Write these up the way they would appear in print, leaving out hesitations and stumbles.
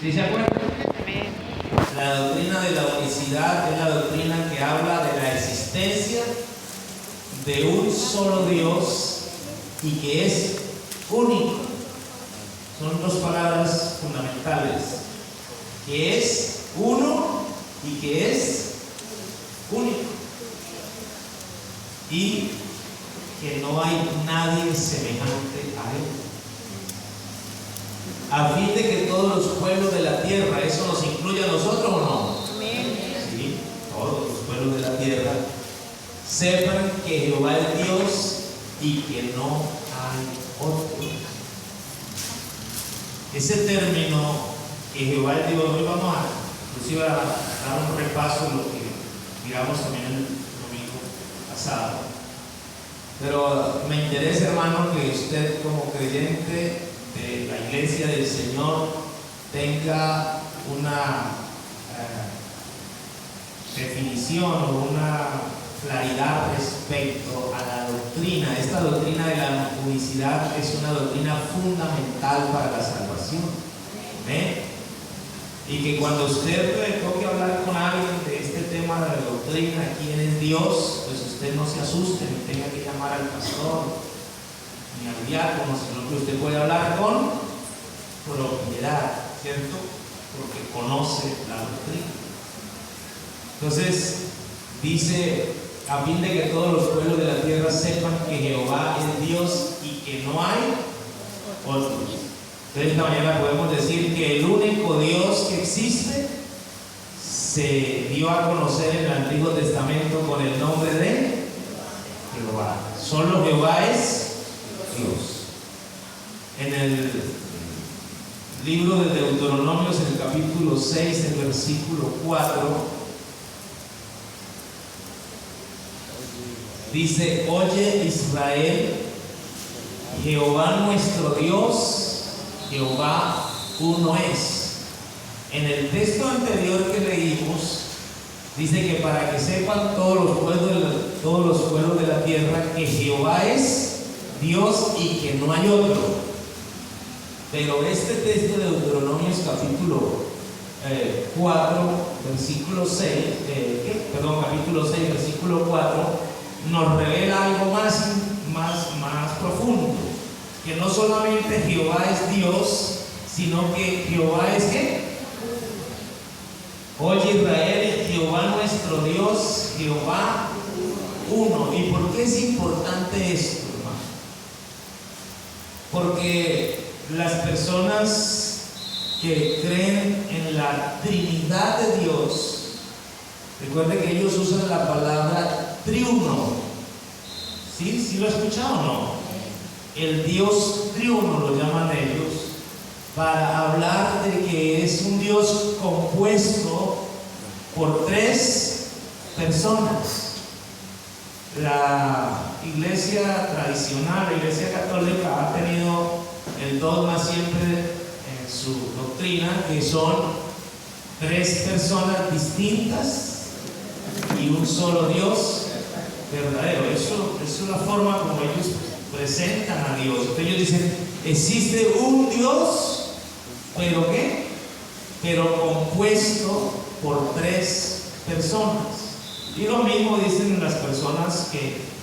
¿Sí se acuerdan? La doctrina de la unicidad es la doctrina que habla de la existencia de un solo Dios y que es único. Son dos palabras fundamentales, que es uno y que es único, y que no hay nadie semejante a él, a fin de que todos los pueblos de la tierra, ¿eso nos incluye a nosotros o no? Sí, todos los pueblos de la tierra sepan que Jehová es Dios y que no hay otro. Ese término, que Jehová es Dios, hoy vamos a inclusive a dar un repaso de lo que miramos también el domingo pasado. Pero me interesa, hermano, que usted como creyente de la iglesia del Señor tenga una definición o una claridad respecto a la doctrina. Esta doctrina de la unicidad es una doctrina fundamental para la salvación. ¿Ve? Y que cuando usted le toque hablar con alguien de este tema de la doctrina, quién es Dios, pues usted no se asuste ni tenga que llamar al pastor ni al diácono, sino que usted puede hablar con propiedad, ¿cierto? Porque conoce la doctrina. Entonces, dice, a fin de que todos los pueblos de la tierra sepan que Jehová es Dios y que no hay otro. Entonces, esta mañana podemos decir que el único Dios que existe se dio a conocer en el Antiguo Testamento con el nombre de Jehová. Solo Jehová es Dios. En el libro de Deuteronomios, en el capítulo 6, el versículo 4, dice: oye Israel, Jehová nuestro Dios, Jehová uno es. En el texto anterior que leímos, dice que para que sepan todos los pueblos de la tierra que Jehová es Dios y que no hay otro. Pero este texto de Deuteronomios capítulo 4, versículo 6, capítulo 6, versículo 4, nos revela algo más profundo, que no solamente Jehová es Dios, sino que Jehová es ¿qué? Oye Israel, Jehová nuestro Dios, Jehová uno. ¿Y por qué es importante esto, hermano? Porque las personas que creen en la Trinidad de Dios, recuerden que ellos usan la palabra triuno. ¿Sí? ¿Sí lo han escuchado o no? El Dios triuno lo llaman ellos, para hablar de que es un Dios compuesto por tres personas. La iglesia tradicional, la iglesia católica, ha tenido el dogma siempre en su doctrina que son tres personas distintas y un solo Dios verdadero. Eso es la forma como ellos presentan a Dios. Ellos dicen: existe un Dios, ¿pero qué? Pero compuesto por tres personas. Y lo mismo dicen las personas que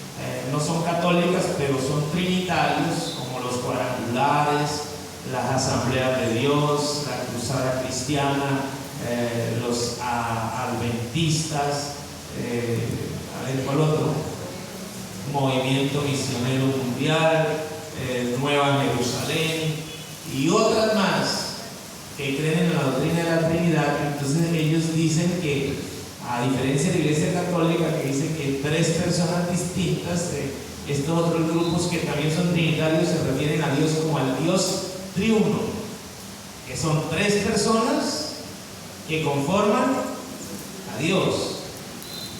no son católicas, pero son trinitarios, como los cuadrangulares, las asambleas de Dios, la cruzada cristiana, los adventistas, a ver cuál otro, movimiento misionero mundial, Nueva Jerusalén y otras más que creen en la doctrina de la Trinidad. Entonces ellos dicen que, a diferencia de la iglesia católica que dice que tres personas distintas, estos otros grupos que también son trinitarios se refieren a Dios como al Dios triuno, que son tres personas que conforman a Dios.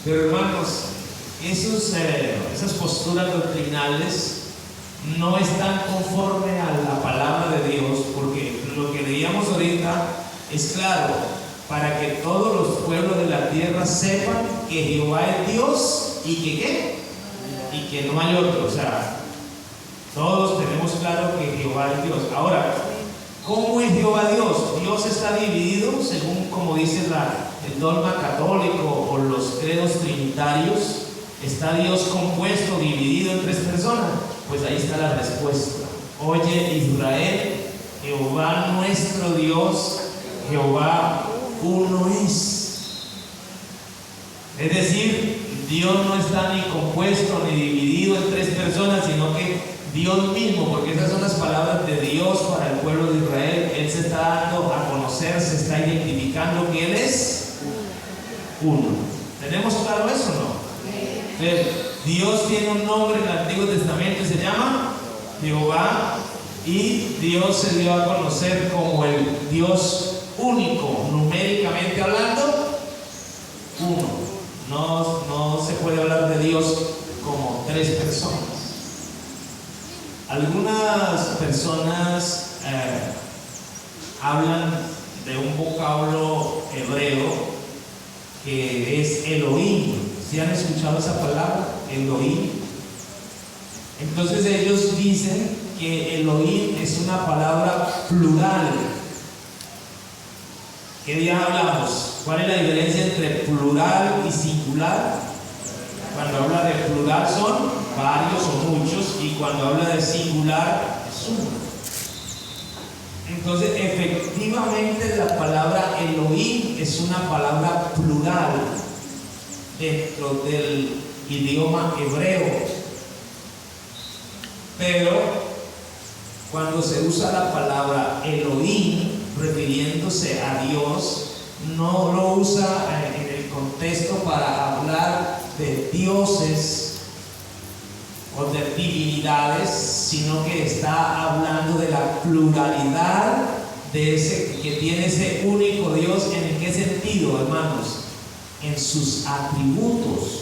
Pero hermanos, esas posturas doctrinales no están conforme a la palabra de Dios, porque lo que leíamos ahorita es claro: para que todos los pueblos de la tierra sepan que Jehová es Dios y que ¿qué? Y que no hay otro. O sea, todos tenemos claro que Jehová es Dios. Ahora, ¿Cómo es Jehová Dios? Dios está dividido, según como dice el dogma católico o los credos trinitarios. ¿Está Dios compuesto, dividido en tres personas? Pues ahí está la respuesta. Oye Israel, Jehová nuestro Dios, Jehová uno es. Es decir, Dios no está ni compuesto ni dividido en tres personas, sino que Dios mismo, porque esas son las palabras de Dios para el pueblo de Israel. Él se está dando a conocer, se está identificando que Él es uno. ¿Tenemos claro eso o no? Entonces, Dios tiene un nombre en el Antiguo Testamento y se llama Jehová, y Dios se dio a conocer como el Dios único, numéricamente hablando, uno. No se puede hablar de Dios como tres personas. Algunas personas hablan de un vocablo hebreo que es Elohim. ¿Sí han escuchado esa palabra? Elohim. Entonces ellos dicen que Elohim es una palabra plural. ¿Qué día hablamos? ¿Cuál es la diferencia entre plural y singular? Cuando habla de plural son varios o muchos, y cuando habla de singular es uno. Entonces, efectivamente, la palabra Elohim es una palabra plural dentro del idioma hebreo. Pero cuando se usa la palabra Elohim refiriéndose a Dios, no lo usa en el contexto para hablar de dioses o de divinidades, sino que está hablando de la pluralidad de ese que tiene ese único Dios. ¿En qué sentido, hermanos? En sus atributos.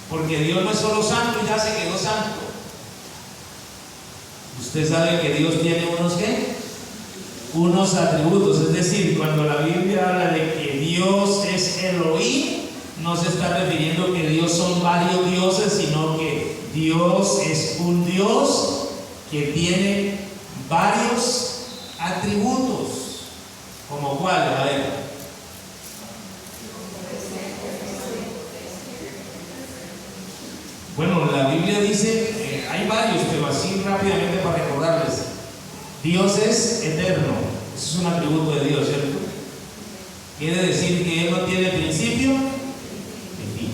Porque Dios no es solo santo y ya se quedó santo. Usted sabe que Dios tiene unos ¿qué? Unos atributos. Es decir, cuando la Biblia habla de que Dios es Elohim, no se está refiriendo que Dios son varios dioses, sino que Dios es un Dios que tiene varios atributos. ¿Como cuáles? A ver. Bueno, la Biblia dice, hay varios, pero así rápidamente para recordarles. Dios es eterno. Eso es un atributo de Dios, ¿cierto? Quiere decir que Él no tiene principio ni fin.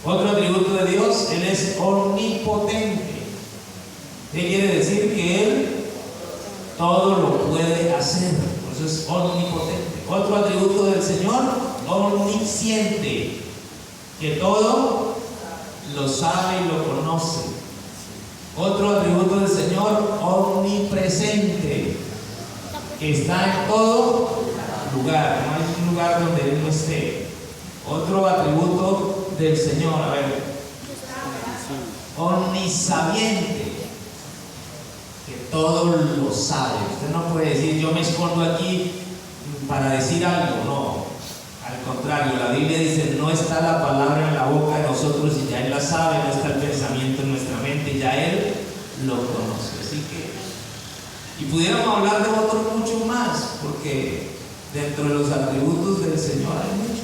Otro atributo de Dios, Él es omnipotente. ¿Qué quiere decir? Que Él todo lo puede hacer. Por eso es omnipotente. Otro atributo del Señor, omnisciente. Que todo lo sabe y lo conoce. Otro atributo del Señor, omnipresente, que está en todo lugar, no hay un lugar donde Él no esté. Otro atributo del Señor, a ver, omnisabiente, que todo lo sabe. Usted no puede decir, yo me escondo aquí para decir algo, no. Al contrario, la Biblia dice, no está la palabra en la boca de nosotros y ya Él la sabe, no está el pensamiento en nuestra mente, ya Él lo conoce. Así que, y pudiéramos hablar de otros muchos más, porque dentro de los atributos del Señor hay muchos.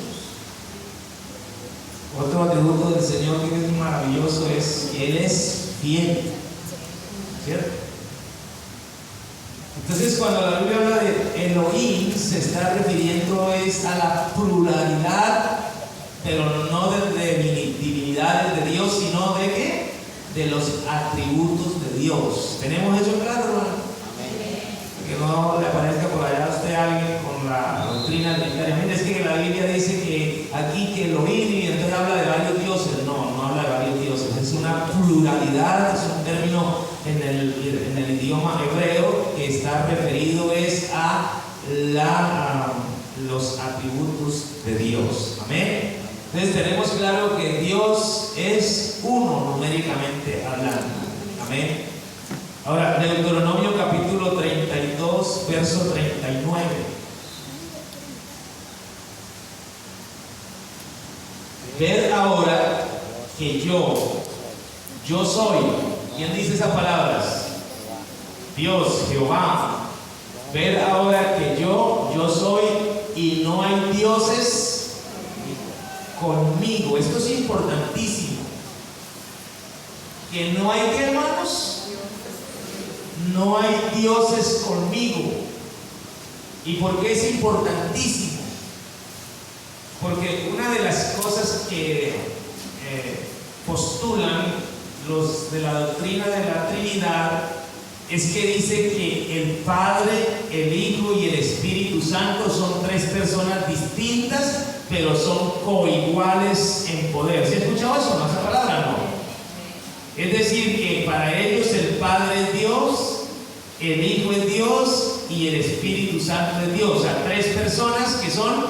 Otro atributo del Señor que es maravilloso es que Él es fiel, ¿cierto? Entonces, cuando la Biblia habla de Elohim, se está refiriendo es a la pluralidad, pero no de divinidades de Dios, sino de ¿qué? De los atributos de Dios. ¿Tenemos eso claro, hermano? Que no le aparezca por allá a usted alguien con la doctrina trinitaria. Mire, es que la Biblia dice que aquí que Elohim, y entonces habla de varios dioses. No habla de varios dioses, es una pluralidad, es un término en el idioma hebreo que está referido es a los atributos de Dios. Amén. Entonces tenemos claro que Dios es uno numéricamente hablando. Amén. Ahora, Deuteronomio capítulo 32, verso 39. Ved ahora que yo soy. ¿Quién dice esas palabras? Dios, Jehová, ved ahora que yo soy y no hay dioses conmigo. Esto es importantísimo. Que no hay, ¿qué, hermanos? No hay dioses conmigo. ¿Y por qué es importantísimo? Porque una de las cosas que postulan los de la doctrina de la Trinidad es que dice que el Padre, el Hijo y el Espíritu Santo son tres personas distintas, pero son coiguales en poder. ¿Se ha escuchado eso, no? Esa palabra, no. Es decir, que para ellos el Padre es Dios, el Hijo es Dios y el Espíritu Santo es Dios. O sea, tres personas que son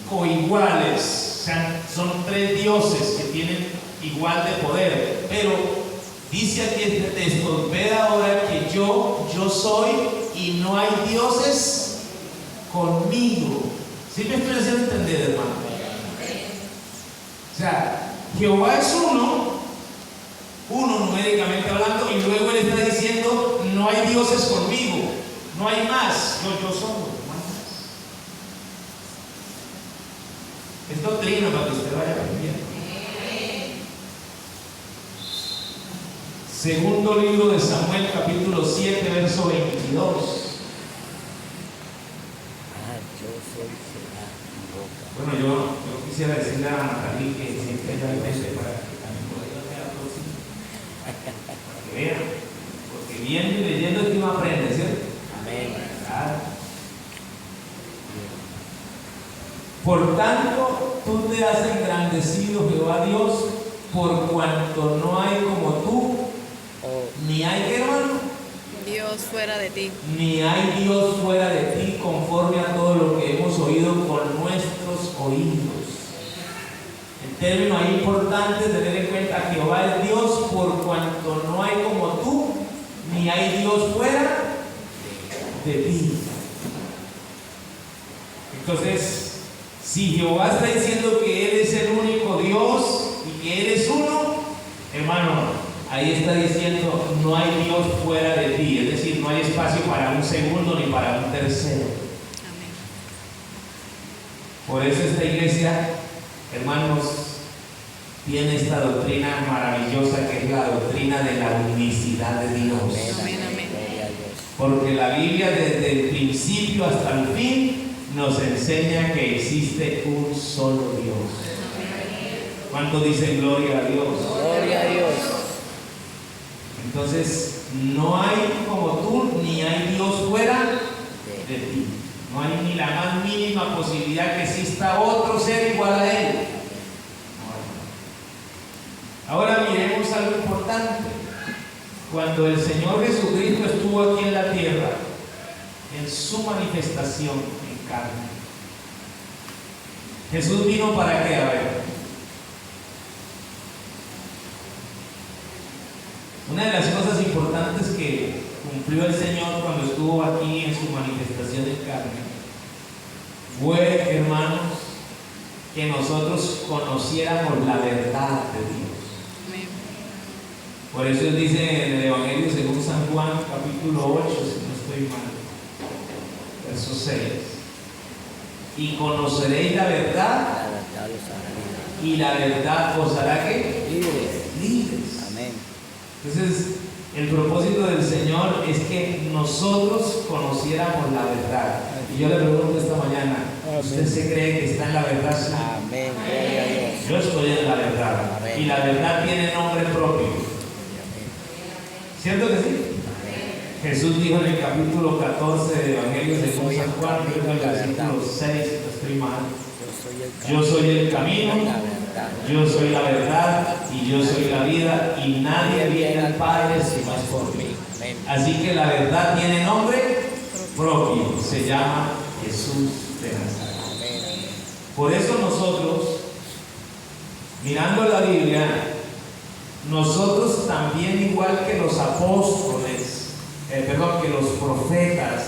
coiguales. O sea, son tres dioses que tienen igual de poder. Pero dice aquí este texto: ved ahora que yo soy y no hay dioses conmigo. ¿Sí me estoy haciendo entender, hermano? O sea, Jehová es uno numéricamente hablando, y luego él está diciendo: no hay dioses conmigo, no hay más, yo soy, no hay más. Es doctrina para que usted vaya aprendiendo. Segundo libro de Samuel, capítulo 7, verso 22. Bueno, yo quisiera decirle a Natalie que siempre ella vende para que también pueda ir a próximo. Para que vean. Porque viendo y leyendo es que uno aprende, ¿cierto? Amén. Claro. Por tanto, tú te has engrandecido, Jehová Dios, por cuanto no hay como tú. Ni hay, ¿qué, hermano? Dios fuera de ti. Ni hay Dios fuera de ti, conforme a todo lo que hemos oído con nuestros oídos. El término ahí importante es tener en cuenta: Jehová es Dios por cuanto no hay como tú, ni hay Dios fuera de ti. Entonces, si Jehová está diciendo que Él es el único Dios y que Él es uno, hermano, ahí está diciendo: no hay Dios fuera de ti. Es decir, no hay espacio para un segundo ni para un tercero. Amén. Por eso esta iglesia, hermanos, tiene esta doctrina maravillosa que es la doctrina de la unicidad de Dios. Amén, amén. Porque la Biblia desde el principio hasta el fin nos enseña que existe un solo Dios. ¿Cuántos dicen gloria a Dios? Gloria a Dios. Entonces, no hay como tú, ni hay Dios fuera de ti. No hay ni la más mínima posibilidad que exista otro ser igual a Él. Ahora miremos algo importante. Cuando el Señor Jesucristo estuvo aquí en la tierra, en su manifestación en carne, Jesús vino ¿para qué? A ver. Una de las cosas importantes que cumplió el Señor cuando estuvo aquí en su manifestación en carne fue, hermanos, que nosotros conociéramos la verdad de Dios. Amén. Por eso Él dice en el Evangelio según San Juan, capítulo 8, si no estoy mal, verso 6: y conoceréis la verdad, y la verdad os hará ¿qué? Libres. Amén. Entonces, el propósito del Señor es que nosotros conociéramos la verdad. Y yo le pregunto esta mañana: ¿usted se cree que está en la verdad? Sí. Amén. Gloria a Dios. Yo estoy en la verdad. Amén. Y la verdad tiene nombre propio. ¿Cierto que sí? Jesús dijo en el capítulo 14 del Evangelio según San Juan, creo que en el versículo 6, no estoy mal: yo soy el camino, yo soy la verdad y yo soy la vida, y nadie viene al Padre si no es por mí. Así que la verdad tiene nombre propio, se llama Jesús de Nazaret. Por eso nosotros, mirando la Biblia, nosotros también, igual que los apóstoles, que los profetas,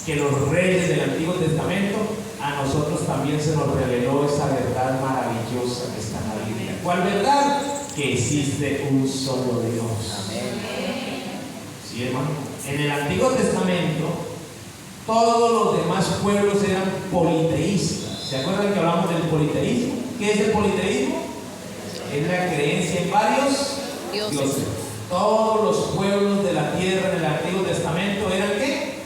que los reyes del Antiguo Testamento, a nosotros también se nos reveló esa verdad maravillosa que está en la Biblia. ¿Cuál verdad? Que existe un solo Dios. Amén. ¿Sí, hermano? En el Antiguo Testamento, todos los demás pueblos eran politeístas. ¿Se acuerdan que hablamos del politeísmo? ¿Qué es el politeísmo? Es la creencia en varios dioses. Todos los pueblos de la tierra en el Antiguo Testamento eran ¿qué?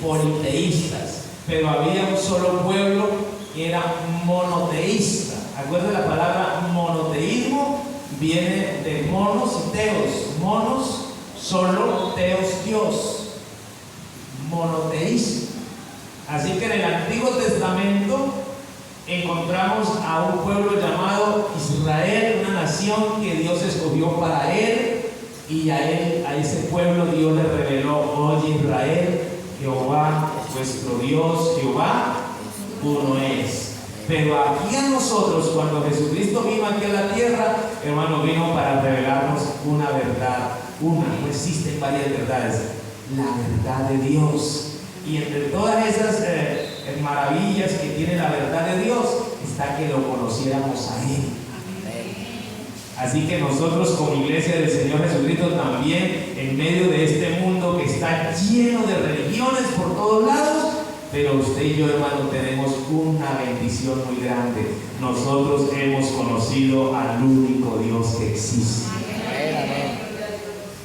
Politeístas. Pero había un solo pueblo que era monoteísta. ¿Acuerdan la palabra monoteísmo? Viene de monos y teos. Monos, solo, teos, Dios. Monoteísmo. Así que en el Antiguo Testamento encontramos a un pueblo llamado Israel, una nación que Dios escogió para él, y a ese pueblo Dios le reveló: oye Israel, Jehová vuestro Dios, Jehová uno es. Pero aquí a nosotros, cuando Jesucristo vino aquí a la tierra, hermano, vino para revelarnos una verdad. No existen varias verdades, la verdad de Dios. Y entre todas esas maravillas que tiene la verdad de Dios está que lo conociéramos a Él. Así que nosotros como iglesia del Señor Jesucristo también, en medio de este mundo que está lleno de religiones por todos lados, pero usted y yo, hermano, tenemos una bendición muy grande. Nosotros hemos conocido al único Dios que existe.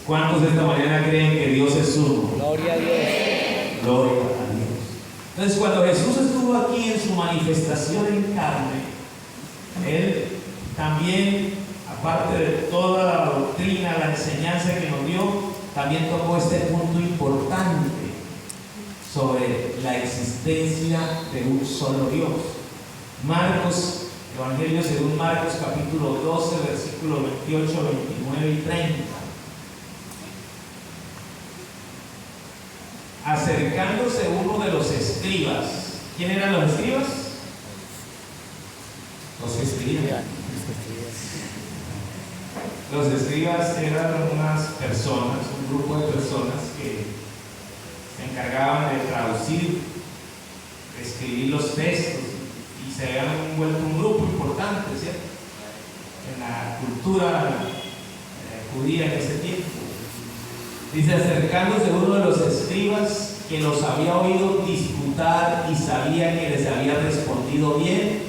¿Cuántos de esta mañana creen que Dios es uno? Gloria a Dios. Gloria a Dios. Entonces, cuando Jesús estuvo aquí en su manifestación en carne, Él también, aparte de toda la doctrina, la enseñanza que nos dio, también tocó este punto importante sobre la existencia de un solo Dios. Marcos, Evangelio según Marcos, capítulo 12, versículos 28, 29 y 30. Acercándose uno de los escribas. ¿Quién eran los escribas? Los escribas. Los escribas eran unas personas, un grupo de personas que se encargaban de traducir, de escribir los textos, y se habían vuelto un grupo importante, ¿cierto? En la cultura judía en ese tiempo. Dice: acercándose uno de los escribas, que los había oído disputar y sabía que les había respondido bien,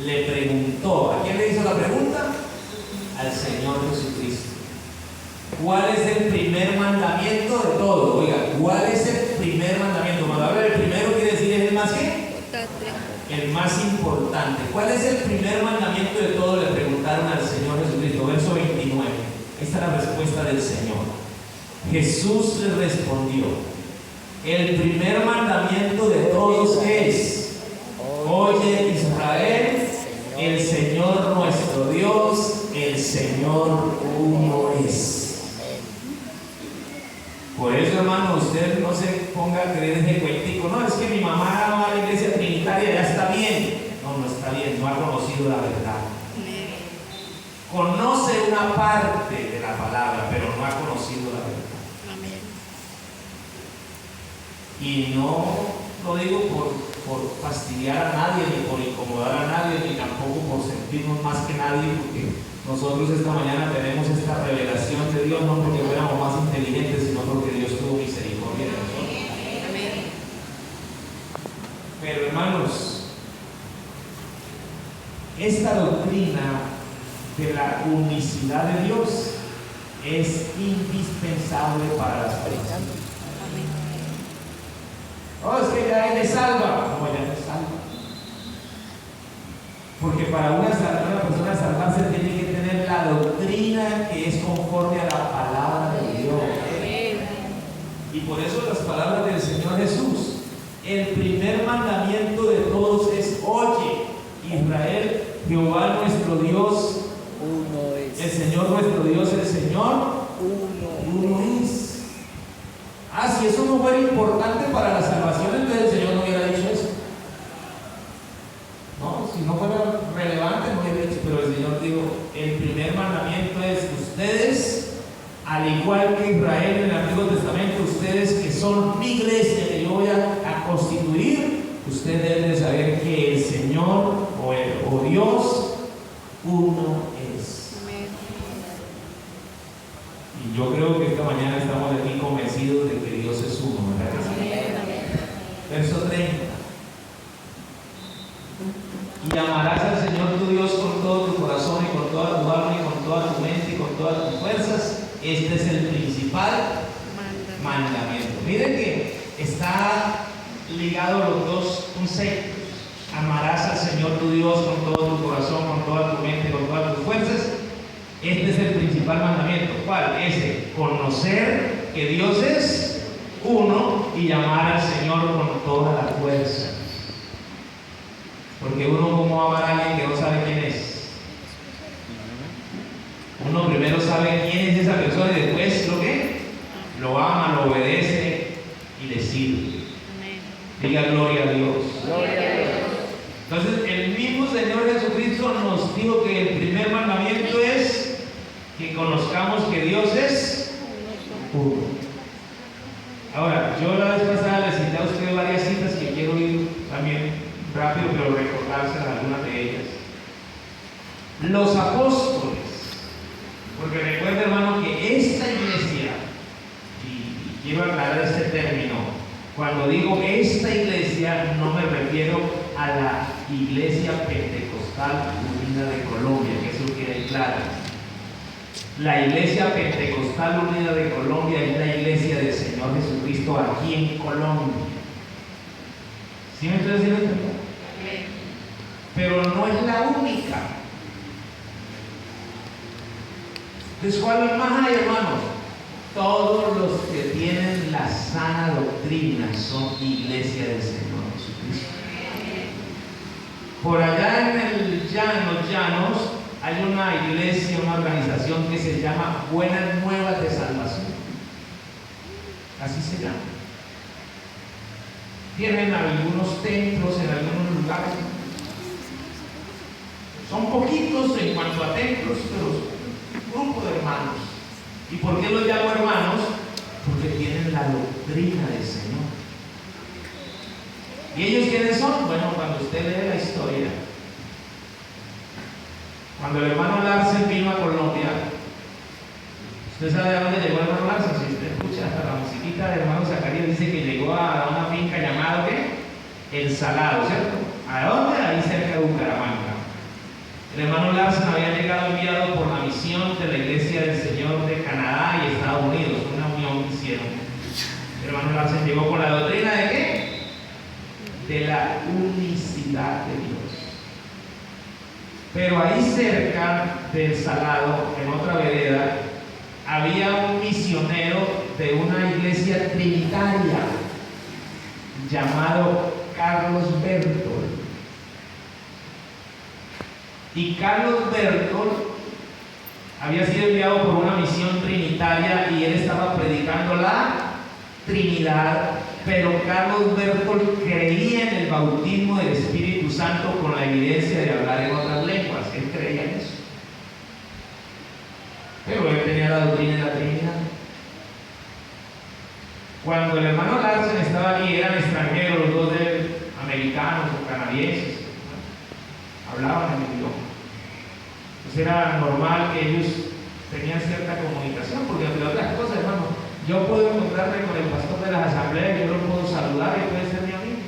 le preguntó. ¿A quién le hizo la pregunta? Al Señor Jesucristo. ¿Cuál es el primer mandamiento de todo? Oiga, ¿cuál es el primer mandamiento? Cuando habla del primero, quiere decir es el más ¿qué? El más importante. ¿Cuál es el primer mandamiento de todo? Le preguntaron al Señor Jesucristo. Verso 29. Esta es la respuesta del Señor. Jesús le respondió: el primer mandamiento de todos es: oye Israel, el Señor nuestro Dios, el Señor uno es. Por eso, hermano, usted no se ponga a creer ese cuentico. No, es que mi mamá va a la iglesia trinitaria, ya está bien. No está bien, no ha conocido la verdad. Conoce una parte de la palabra, pero no ha conocido la verdad. Y no lo digo por fastidiar a nadie, ni por incomodar a nadie, ni tampoco por sentirnos más que nadie, porque nosotros esta mañana tenemos esta revelación de Dios, no porque fuéramos más inteligentes, sino porque Dios tuvo misericordia de nosotros. Pero hermanos, esta doctrina de la unicidad de Dios es indispensable para las personas. Oh, es que ya Él es salva. No, ya no es salva. Porque para una persona salvarse tiene que tener la doctrina que es conforme a la palabra de Dios. Y por eso las palabras del Señor Jesús: el primer mandamiento de todos es: oye Israel, Jehová nuestro Dios uno es. El Señor nuestro Dios, el Señor uno es. Si eso no fuera importante para la salvación, entonces el Señor no hubiera dicho eso. No, si no fuera relevante, no hubiera dicho. Pero el Señor dijo: el primer mandamiento es: ustedes, al igual que Israel en el Antiguo Testamento, ustedes que son mi iglesia que yo voy a constituir, ustedes deben de saber que el Señor o Dios uno es. Y yo creo que esta mañana estamos aquí convencidos de que Dios y amarás al Señor tu Dios con todo tu corazón y con toda tu alma y con toda tu mente y con todas tus fuerzas. Este es el principal mandamiento. Miren que está ligado los dos conceptos. Amarás al Señor tu Dios con todo tu corazón, con toda tu mente, con todas tus fuerzas. Este es el principal mandamiento. ¿Cuál? Ese, conocer que Dios es uno y amar al Señor con toda la fuerza. Porque uno, ¿cómo va a amar a alguien que no sabe quién es? Uno primero sabe quién es esa persona y después lo que lo ama, lo obedece y le sirve. Diga gloria a Dios. Gloria a Dios. Entonces, el mismo Señor Jesucristo nos dijo que el primer mandamiento es que conozcamos que Dios es uno. Ahora, yo la vez pasada les cité a ustedes varias citas que quiero ir también rápido, pero recordárselas algunas de ellas. Los apóstoles, porque recuerda, hermano, que esta iglesia, y quiero aclarar este término, cuando digo esta iglesia no me refiero a la Iglesia Pentecostal Unida de Colombia, que eso quede claro. La Iglesia Pentecostal Unida de Colombia es la iglesia del Señor Jesucristo aquí en Colombia. ¿Sí me estoy diciendo? Pero no es la única. Entonces, ¿cuál más hay, hermanos? Todos los que tienen la sana doctrina son iglesia del Señor Jesucristo. Por allá en los llanos, hay una iglesia, una organización que se llama Buenas Nuevas de Salvación. Así se llama. Tienen algunos templos en algunos lugares. Son poquitos en cuanto a templos, pero un grupo de hermanos. ¿Y por qué los llamo hermanos? Porque tienen la doctrina del Señor. ¿Y ellos quiénes son? Bueno, cuando usted lee la historia, cuando el hermano Larsen vino a Colombia, ¿usted sabe a dónde llegó el hermano Larsen? Si usted escucha hasta la musiquita del hermano Zacarías, dice que llegó a una finca llamada ¿qué? El Salado, ¿cierto? ¿A dónde? Ahí cerca de Bucaramanga. El hermano Larsen había llegado enviado por la misión de la Iglesia del Señor de Canadá y Estados Unidos, una unión que hicieron. El hermano Larsen llegó con la doctrina de ¿qué? De la unicidad de Dios. Pero ahí cerca del Salado, en otra vereda, había un misionero de una iglesia trinitaria llamado Carlos Bertol. Y Carlos Bertol había sido enviado por una misión trinitaria y él estaba predicando la Trinidad, pero Carlos Bertol creía en el bautismo del Espíritu Santo con la evidencia de hablar en otras lenguas. Él creía en eso. Pero él tenía la doctrina de la Trinidad. Cuando el hermano Larsen estaba aquí, eran extranjeros, los dos de él, americanos o canadienses, hablaban en el idioma. Entonces era normal que ellos tenían cierta comunicación, porque entre otras cosas, hermano, yo puedo encontrarme con el pastor de las asambleas, yo lo puedo saludar y puede ser mi amigo.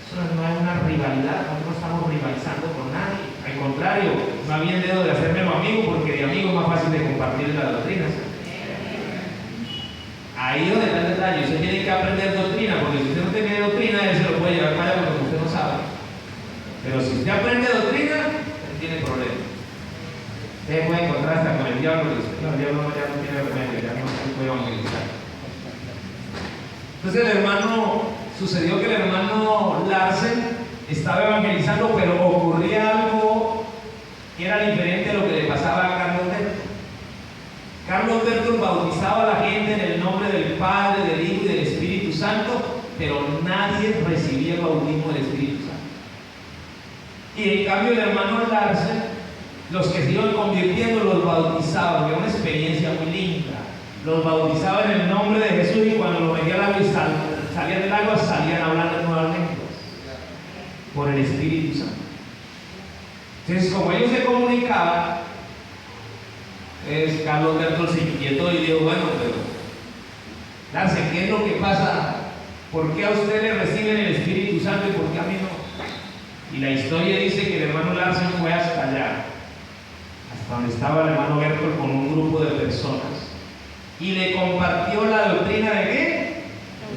Eso no es una rivalidad, nosotros no estamos rivalizando con nadie. Al contrario, más bien debo de hacerme amigo, porque de amigo es más fácil de compartir las doctrinas. Ahí es donde está el detalle. Usted tiene que aprender doctrina, porque si usted no tiene doctrina, él se lo puede llevar para allá porque usted no sabe. Pero si usted aprende doctrina, él tiene problemas. Usted puede encontrar hasta con el diablo, que usted, no, el diablo ya no tiene remedio, ya no se puede evangelizar. Entonces el hermano, sucedió que el hermano Larsen estaba evangelizando, pero ocurría algo que era diferente a lo que le pasaba a Carlos Bertol. Carlos Bertol bautizaba a la gente en el nombre del Padre, del Hijo y del Espíritu Santo, pero nadie recibía el bautismo del Espíritu Santo. Y en cambio el hermano Larsen, los que se iban convirtiendo los bautizaban, era una experiencia muy linda. Los bautizaban en el nombre de Jesús y cuando los metía al agua y salían del agua, salían hablando nuevas lenguas por el Espíritu Santo. Entonces, como ellos se comunicaban, Carlos Bertol se inquietó y dijo, bueno, pero Larsen, ¿qué es lo que pasa? ¿Por qué a usted le reciben el Espíritu Santo y por qué a mí no? Y la historia dice que el hermano Larsen fue hasta allá, hasta donde estaba el hermano Bertol con un grupo de personas, y le compartió la doctrina de qué?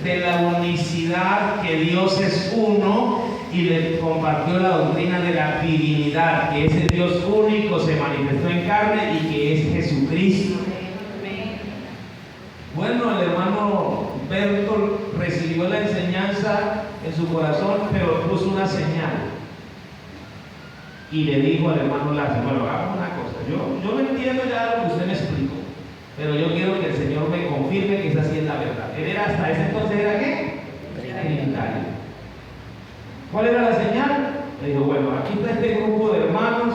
De la unicidad, que Dios es uno, y le compartió la doctrina de la divinidad, que ese Dios único se manifestó en carne y que es Jesucristo. Bueno, el hermano Bertol recibió la enseñanza en su corazón, pero puso una señal y le dijo al hermano Larsen: bueno, hagamos una cosa, yo me entiendo ya lo que usted me explicó, pero yo quiero que el Señor me confirme que esa sí es la verdad. Él era, hasta ese entonces, ¿era qué? Trinitario. ¿Cuál era la señal? Le dijo: bueno, aquí está este grupo de hermanos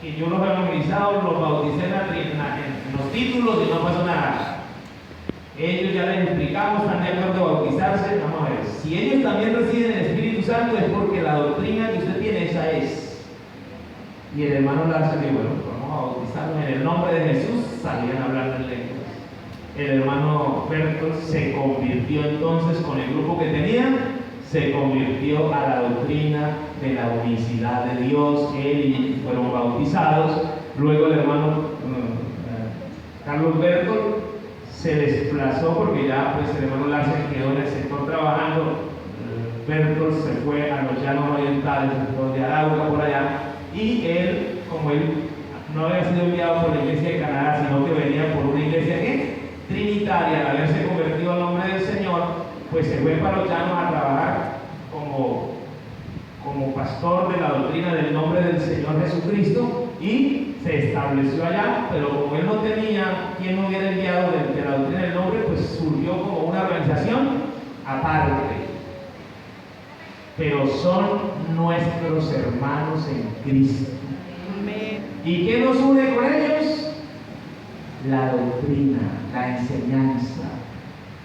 que yo los he memorizado, los bauticé en los títulos y no pasó nada. Ellos ya les explicamos, están de acuerdo a bautizarse. Vamos a ver, si ellos también reciben el Espíritu Santo es porque la doctrina que usted tiene, esa es. Y el hermano Larsen dijo: bueno, vamos a bautizarnos en el nombre de Jesús. Salían hablando en lenguas. El hermano Bertol se convirtió entonces, con el grupo que tenía, se convirtió a la doctrina de la unicidad de Dios. Él y fueron bautizados. Luego el hermano Carlos Bertol se desplazó, porque ya pues el hermano Larsen quedó en el sector trabajando. Bertol se fue a los llanos orientales, el sector de Arauca, por allá, y él, como él no había sido enviado por la iglesia de Canadá, sino que venía por una iglesia trinitaria, al haberse convertido al nombre del Señor, pues se fue para los llanos a trabajar como pastor de la doctrina del nombre del Señor Jesucristo, y se estableció allá. Pero como él no tenía quien lo hubiera enviado de la doctrina del nombre, pues surgió como una organización aparte. Pero son nuestros hermanos en Cristo. ¿Y qué nos une con ellos? La doctrina, la enseñanza.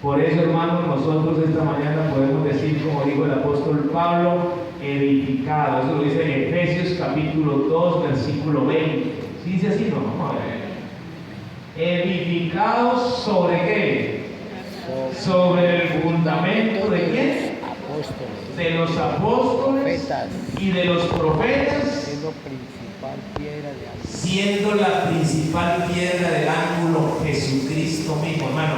Por eso, hermanos, nosotros esta mañana podemos decir, como dijo el apóstol Pablo, edificado. Eso lo dice en Efesios capítulo 2, versículo 20. ¿Sí dice así? No, vamos a ver. Edificados ¿sobre qué? Sobre el fundamento de quién? Apóstoles. De los apóstoles Profetas. y de los profetas, Siendo la principal piedra del ángulo Jesucristo mismo, hermano.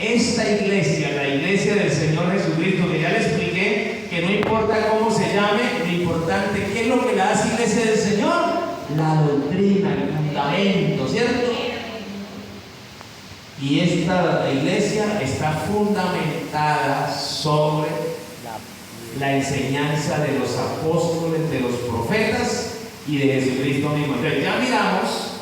Esta iglesia, la iglesia del Señor Jesucristo, que ya le expliqué, que no importa cómo se llame, lo importante, ¿qué es lo que la hace iglesia del Señor? La doctrina, el fundamento, ¿cierto? Y esta iglesia está fundamentada sobre la enseñanza de los apóstoles, de los profetas y de Jesucristo mismo. Entonces ya miramos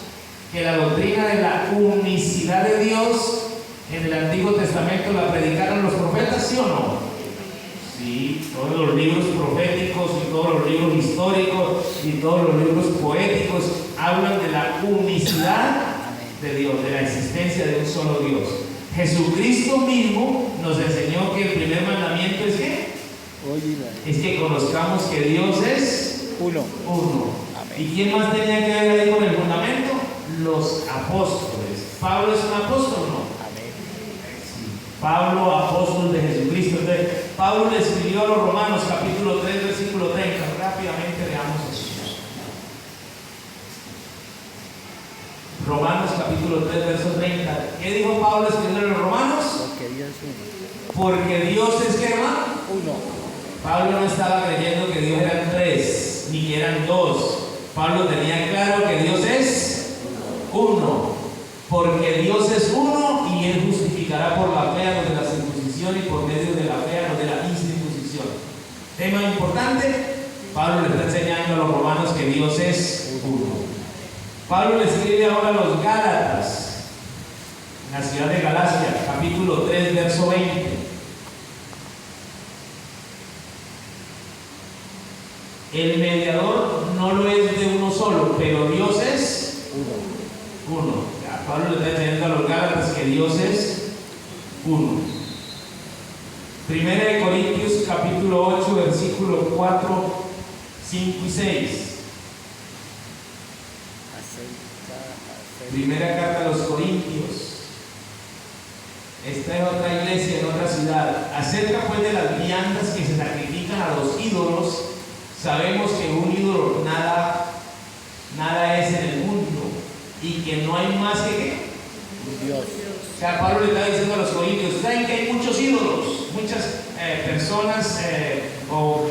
que la doctrina de la unicidad de Dios en el Antiguo Testamento la predicaron los profetas, ¿sí o no? Sí, todos los libros proféticos y todos los libros históricos y todos los libros poéticos hablan de la unicidad de Dios, de la existencia de un solo Dios. Jesucristo mismo nos enseñó que el primer mandamiento es ¿qué? Es que conozcamos que Dios es uno. ¿Y quién más tenía que ver ahí con el fundamento? Los apóstoles. ¿Pablo es un apóstol o no? Sí. Pablo, apóstol de Jesucristo. Entonces, Pablo le escribió a los Romanos, capítulo 3, versículo 30. Rápidamente leamos eso. Romanos, capítulo 3, verso 30. ¿Qué dijo Pablo escribiendo a los Romanos? Porque Dios es ¿qué, hermano? Uno. Pablo no estaba creyendo que Dios eran tres, ni que eran dos. Pablo tenía claro que Dios es uno, porque Dios es uno y Él justificará por la fe a los de la circuncisión y por medio de la fe a los de la incircuncisión. Tema importante, Pablo le está enseñando a los romanos que Dios es uno. Pablo le escribe ahora a los Gálatas, en la ciudad de Galacia, capítulo 3, verso 20. El mediador no lo es de uno solo, pero Dios es uno. Pablo le está enseñando a los Gálatas que Dios es uno. Primera de Corintios capítulo 8, versículo 4, 5 y 6. Primera carta a los Corintios. Esta es otra iglesia en otra ciudad. Acerca pues de las viandas que se sacrifican a los ídolos, sabemos que un ídolo nada es en el mundo y que no hay más que ¿qué? Dios. O sea, Pablo le está diciendo a los corintios, saben que hay muchos ídolos, muchas personas o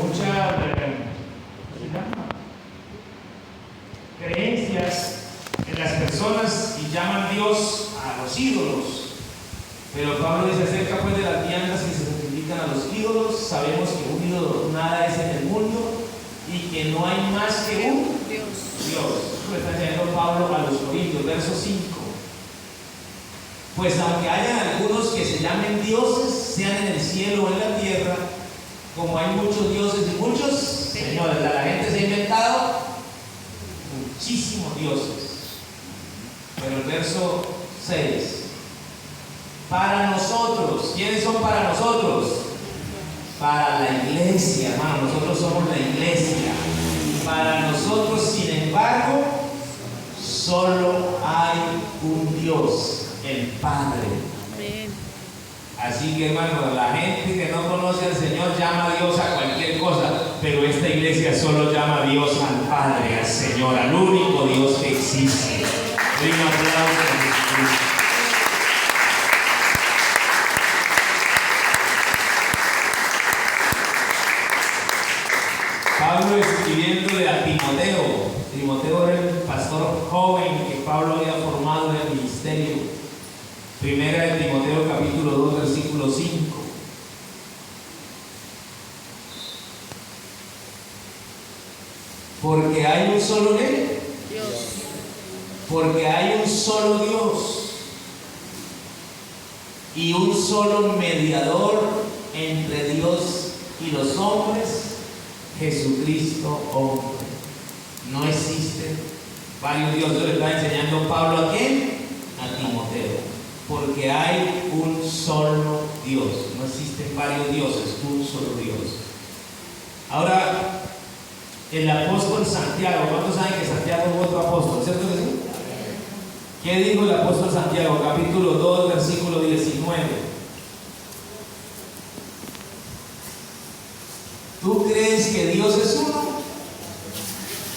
muchas creencias en las personas y llaman Dios a los ídolos. Pero Pablo dice acerca pues de las viandas que se sacrifican a los ídolos, sabemos que un ídolo nada es en el mundo y que no hay más que un Dios. Esto lo está enseñando Pablo a los Corintios, verso 5. Pues aunque hayan algunos que se llamen dioses, sean en el cielo o en la tierra, como hay muchos dioses y muchos señores, la gente se ha inventado muchísimos dioses. Pero el verso 6, para nosotros, ¿quiénes son para nosotros? Para la iglesia, hermano, nosotros somos la iglesia. Para nosotros, sin embargo, solo hay un Dios, el Padre. Amén. Así que, hermano, la gente que no conoce al Señor llama a Dios a cualquier cosa, pero esta iglesia solo llama a Dios al Padre, al Señor, al único Dios que existe. Den un aplauso a Jesucristo. Pablo escribiéndole a Timoteo. Timoteo era el pastor joven que Pablo había formado en el ministerio. Primera de Timoteo capítulo 2 versículo 5. Porque hay un solo ¿qué? Dios. Porque hay un solo Dios y un solo mediador entre Dios y los hombres, Jesucristo hombre. No existen varios dioses. Le está enseñando Pablo a quién? A Timoteo. Porque hay un solo Dios. No existen varios dioses, un solo Dios. Ahora, el apóstol Santiago, ¿cuántos saben que Santiago es otro apóstol? ¿Cierto que sí? ¿Qué dijo el apóstol Santiago? Capítulo 2, versículo 19. ¿Tú crees que Dios es uno?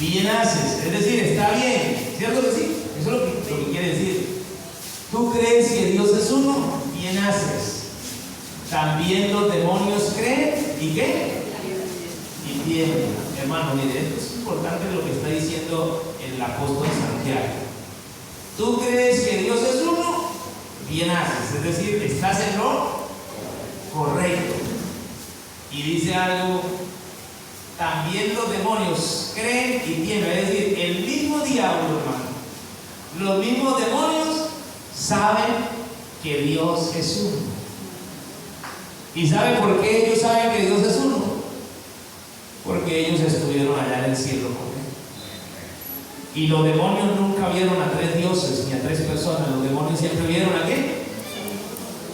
Bien haces, es decir, está bien, ¿cierto que sí? Eso es lo que quiere decir. ¿Tú crees que Dios es uno? Bien haces. También los demonios creen, ¿y qué? Y tiemblan. Hermano, mire, esto es importante lo que está diciendo el apóstol Santiago. ¿Tú crees que Dios es uno? Bien haces, es decir, estás en lo correcto. Y dice algo, también los demonios creen y tiemblan, es decir, el mismo diablo, hermano, los mismos demonios saben que Dios es uno. ¿Y saben por qué ellos saben que Dios es uno? Porque ellos estuvieron allá en el cielo con Él. Y los demonios nunca vieron a tres dioses ni a tres personas, los demonios siempre vieron a ¿qué?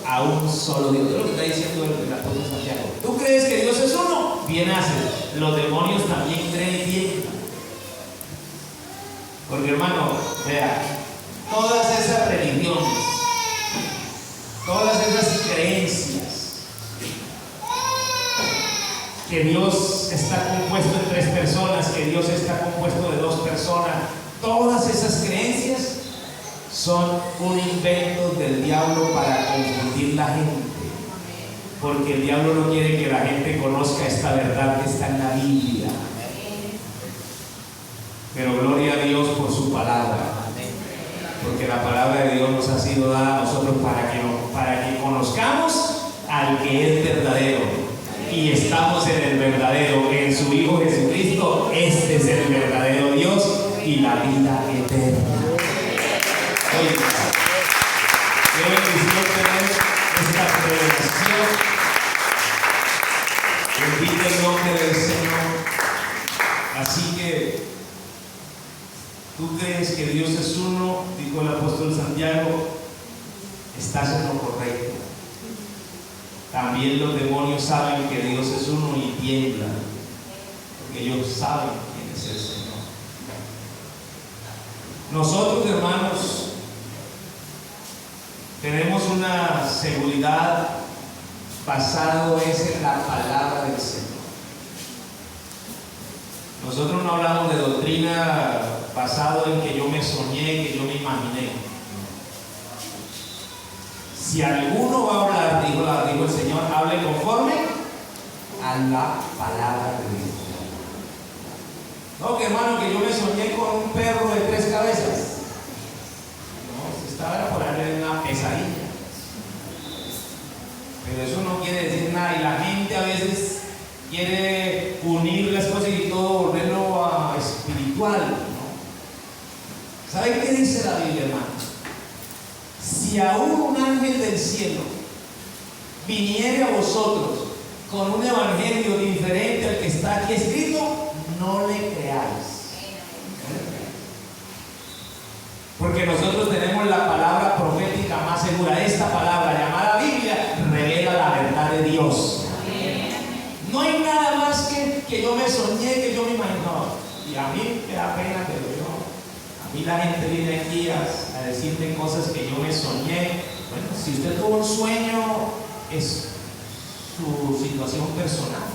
A un solo Dios. Es lo que está diciendo el apóstol Santiago. ¿Tú crees que Dios es uno? Bien haces. Los demonios también creen y tiemblan. Porque, hermano, vea, todas esas religiones, todas esas creencias, que Dios está compuesto de tres personas, que Dios está compuesto de dos personas, todas esas creencias son un invento del diablo para confundir la gente. Porque el diablo no quiere que la gente conozca esta verdad que está en la Biblia. Pero gloria a Dios por su palabra. Porque la palabra de Dios nos ha sido dada a nosotros para que conozcamos al que es verdadero. Y estamos en el verdadero, en su Hijo Jesucristo. Este es el verdadero Dios y la vida eterna. Oye, qué bendición tener esta revelación. Bendito el nombre del Señor. Así que, ¿tú crees que Dios es uno? Dijo el apóstol Santiago. Estás en lo correcto. También los demonios saben que Dios es uno y tiemblan, porque ellos saben quién es el Señor. Nosotros, hermanos, tenemos una seguridad basada en la palabra del Señor. Nosotros no hablamos de doctrina basado en que yo me soñé, que yo me imaginé. Si alguno va a hablar, dijo el Señor, hable conforme a la palabra de Dios. No, que hermano, que yo me soñé con un perro de 3 cabezas. No, se estaba por ahí en una pesadilla. Pero eso no quiere decir nada. Y la gente a veces quiere unir las cosas y todo volverlo a espiritual, ¿no? ¿Sabe qué dice la Biblia, hermano? Si aún un ángel del cielo viniere a vosotros con un evangelio diferente al que está aquí escrito, no le creáis. Porque nosotros tenemos la palabra profética más segura. Esta palabra llamada Biblia revela la verdad de Dios. No hay nada más que yo me soñé, que yo me imaginé. Y a mí me da pena, pero a mí la gente viene aquí a decirme cosas que yo me soñé. Bueno, si usted tuvo un sueño, es su situación personal.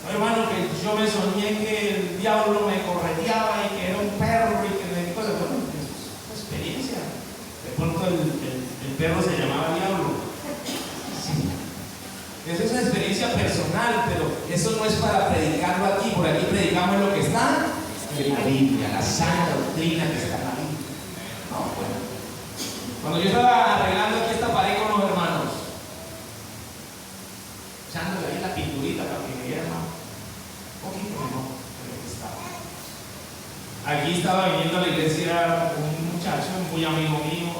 No, hermano, que yo me soñé que el diablo me correteaba y que era un perro y que me cosas. Bueno, es una experiencia. De pronto el perro se llamaba diablo. Sí. Esa es una experiencia personal, pero eso no es para predicarlo aquí. Por aquí predicamos lo que está en la Biblia, la sana doctrina que está en la Biblia. No, bueno. Cuando yo estaba arreglando aquí esta pared con los hermanos, echándole ahí la pinturita para que me viera un poquito mejor de lo que estaba. Aquí estaba viniendo a la iglesia un muchacho muy amigo mío,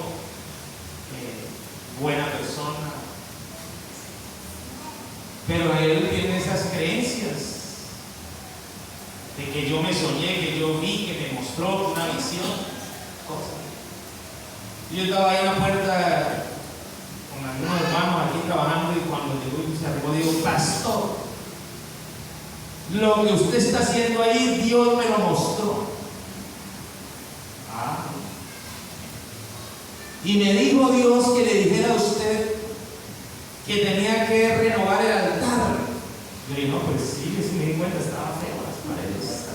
buena persona. Pero él tiene esas creencias de que yo me soñé, que yo vi, que me mostró una visión, cosas. Y yo estaba ahí en la puerta con algunos hermanos aquí trabajando y cuando llegó y se arregló, digo, pastor, lo que usted está haciendo ahí, Dios me lo mostró. Y me dijo Dios que le dijera a usted que tenía que renovar el altar. Yo dije, no, pues sí, me di cuenta, estaba feo las paredes.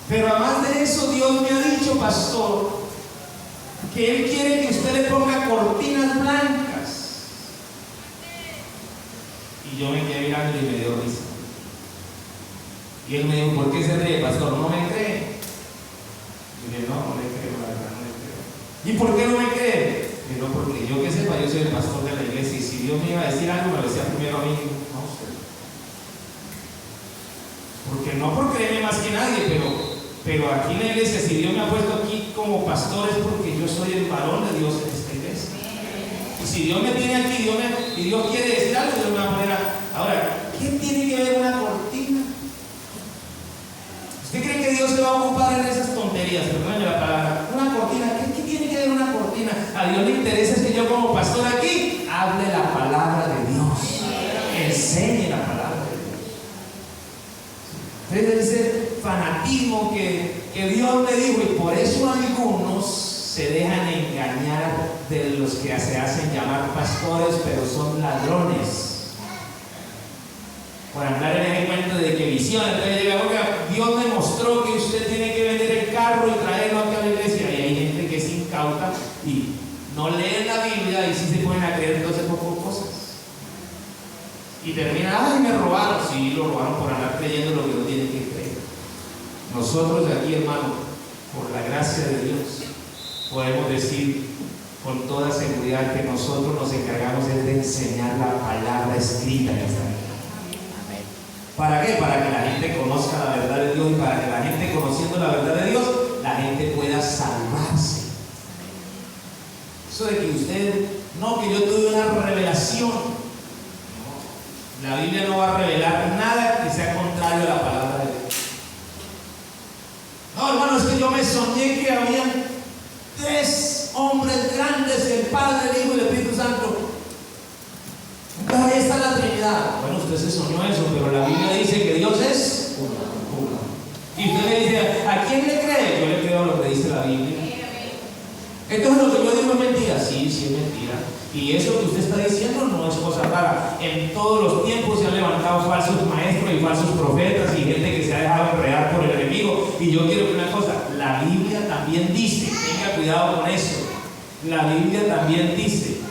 Pero además de eso, Dios me ha dicho, pastor, que Él quiere que usted le ponga cortinas blancas. Y yo me quedé mirando y me dio risa. Y él me dijo, ¿por qué se ríe, pastor? ¿No me cree? Y dije, no le creo, la verdad, no le creo. ¿Y por qué no me cree? No, porque yo que sepa, yo soy el pastor de la iglesia y si Dios me iba a decir algo, me lo decía primero a mí, no a usted. Porque no por creerme más que nadie, pero aquí en la iglesia, si Dios me ha puesto aquí como pastor, es porque yo soy el varón de Dios en esta iglesia. Y si Dios me tiene aquí y Dios quiere decir algo, Dios me va a poner Ahora, ¿qué tiene que ver una cortina? ¿Usted cree que Dios se va a ocupar en esas tonterías? Perdóname la palabra. Una cortina, ¿qué tiene que ver una cortina? A Dios le interesa es que yo como pastor aquí hable la palabra de Dios, enseñe la palabra de Dios. Entonces ese fanatismo que Dios me dijo, y por eso algunos se dejan engañar de los que se hacen llamar pastores, pero son ladrones. Por hablar en ese cuento de que visión, entonces llega, oiga, Dios me mostró que usted tiene que vender el carro y traerlo aquí a la iglesia. Y hay gente que es incauta y no lee la Biblia y sí se pueden a creer entonces por cosas. Y termina, ay, me robaron. Sí, lo robaron por andar creyendo lo que no tienen que creer. Nosotros aquí, hermano, por la gracia de Dios, podemos decir con toda seguridad que nosotros nos encargamos de enseñar la palabra escrita en esta vida. ¿Para qué? Para que la gente conozca la verdad de Dios y para que la gente, conociendo la verdad de Dios, la gente pueda salvarse. Eso de que usted, no, que yo tuve una revelación. No, la Biblia no va a revelar nada que sea contrario a la palabra de Dios. No, hermano, es que yo me soñé que habían 3 hombres grandes, el Padre, el Hijo y el Espíritu Santo. Entonces ahí está la Trinidad. Bueno, usted se soñó eso, pero la Biblia dice que Dios es uno. Y usted le dice, ¿a quién le cree? Yo le creo a lo que dice la Biblia. Entonces lo que yo digo es mentira. Sí, es mentira. Y eso que usted está diciendo no es cosa rara. En todos los tiempos se han levantado falsos maestros y falsos profetas y gente que se ha dejado enredar por el enemigo. Y yo quiero que una cosa, la Biblia también dice, tenga cuidado con eso, la Biblia también dice,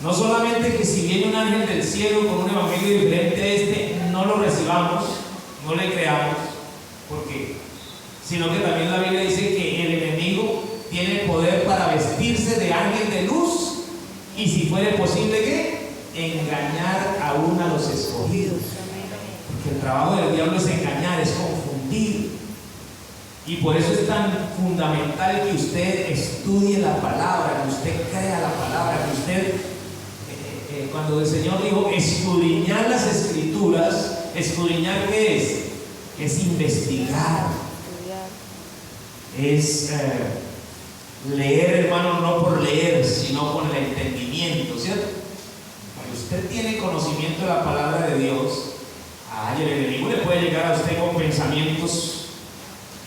no solamente que si viene un ángel del cielo con un evangelio diferente a este, no lo recibamos, no le creamos, ¿por qué? Sino que también la Biblia dice que el enemigo tiene poder para vestirse de ángel de luz y si fuere posible, ¿qué? Engañar aún a los escogidos. Porque el trabajo del diablo es engañar, es confundir. Y por eso es tan fundamental que usted estudie la palabra, que usted crea la palabra, que usted, cuando el Señor dijo escudriñar las escrituras, escudriñar ¿qué es? Es investigar, es leer, hermano, no por leer, sino con el entendimiento, ¿cierto? Cuando usted tiene conocimiento de la palabra de Dios, el enemigo le puede llegar a usted con pensamientos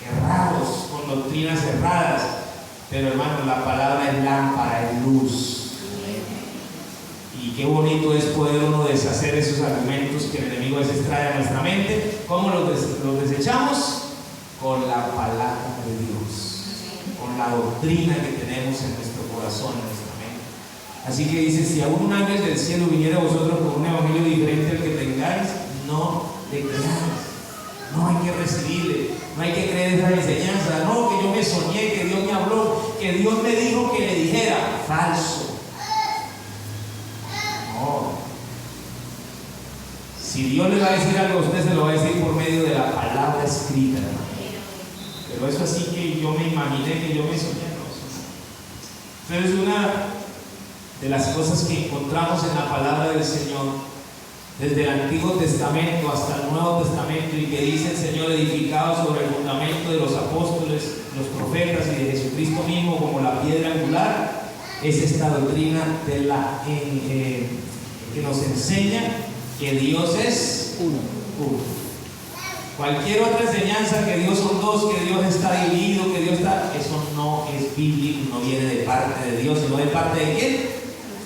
errados, con doctrinas erradas, pero hermano, la palabra es lámpara, es luz. Y qué bonito es poder uno deshacer esos argumentos que el enemigo a veces trae a nuestra mente. ¿Cómo los desechamos? Con la palabra de Dios, con la doctrina que tenemos en nuestro corazón, en nuestra mente. Así que dice, si aún un ángel del cielo viniera a vosotros con un evangelio diferente al que tengáis, no le creáis. No hay que recibirle, no hay que creer esa enseñanza. No, que yo me soñé, que Dios me habló, que Dios me dijo que le dijera. Falso. No. Si Dios le va a decir algo a usted, se lo va a decir por medio de la palabra escrita, hermano. Pero eso así que yo me imaginé, que yo me soñé, no. Pero es una de las cosas que encontramos en la palabra del Señor, desde el Antiguo Testamento hasta el Nuevo Testamento, y que dice el Señor edificado sobre el fundamento de los apóstoles, los profetas y de Jesucristo mismo como la piedra angular, es esta doctrina de la que nos enseña que Dios es uno. Cualquier otra enseñanza que Dios son dos, que Dios está dividido, que Dios está, eso no es bíblico, no viene de parte de Dios, sino de parte de quién?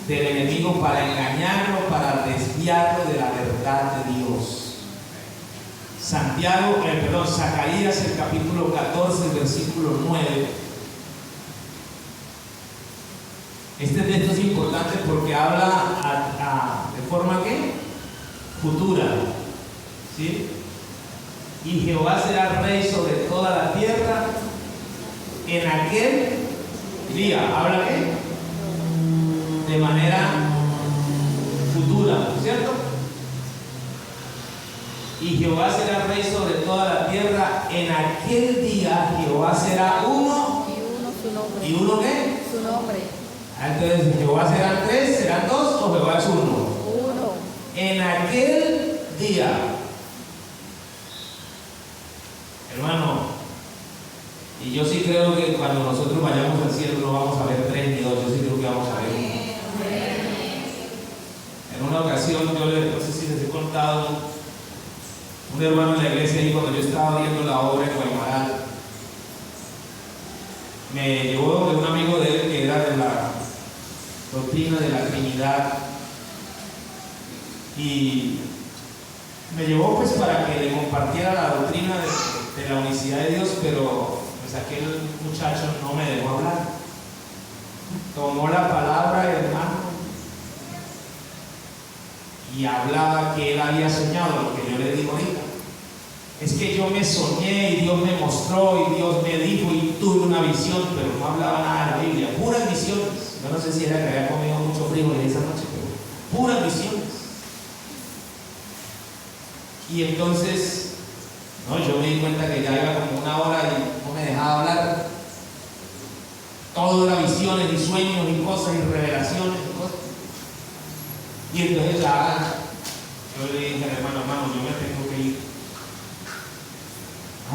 Del enemigo, para engañarlo, para desviarlo de la verdad de Dios. Zacarías, el capítulo 14, el versículo 9. Este texto es importante porque habla de forma ¿qué? Futura, ¿sí? Y Jehová será rey sobre toda la tierra en aquel día. ¿Habla qué? De manera futura, ¿cierto? Y Jehová será rey sobre toda la tierra. En aquel día Jehová será uno. Y uno su nombre. ¿Y uno qué? Su nombre. Entonces, ¿Jehová serán tres, serán dos o Jehová es uno? Uno. En aquel día, hermano, y yo sí creo que cuando nosotros vayamos al cielo no vamos a ver tres ni dos, yo sí creo que vamos a ver uno. En una ocasión, no sé si les he contado, un hermano en la iglesia ahí cuando yo estaba viendo la obra en Guaymaral, me llevó de un amigo de él que era de la doctrina de la Trinidad y me llevó pues para que le compartiera la doctrina de la unicidad de Dios, pero pues aquel muchacho no me dejó hablar. Tomó la palabra, hermano, y hablaba que él había soñado, lo que yo le digo ahorita. Es que yo me soñé y Dios me mostró y Dios me dijo y tuve una visión, pero no hablaba nada de la Biblia, puras visiones. Yo no sé si era que había comido mucho frijoles esa noche, pero puras visiones. Y entonces, no, yo me di cuenta que ya iba como una hora y no me dejaba hablar. Todo era visiones y sueños y cosas y revelaciones y cosas. Y entonces ya, yo le dije al hermano, yo me tengo que ir.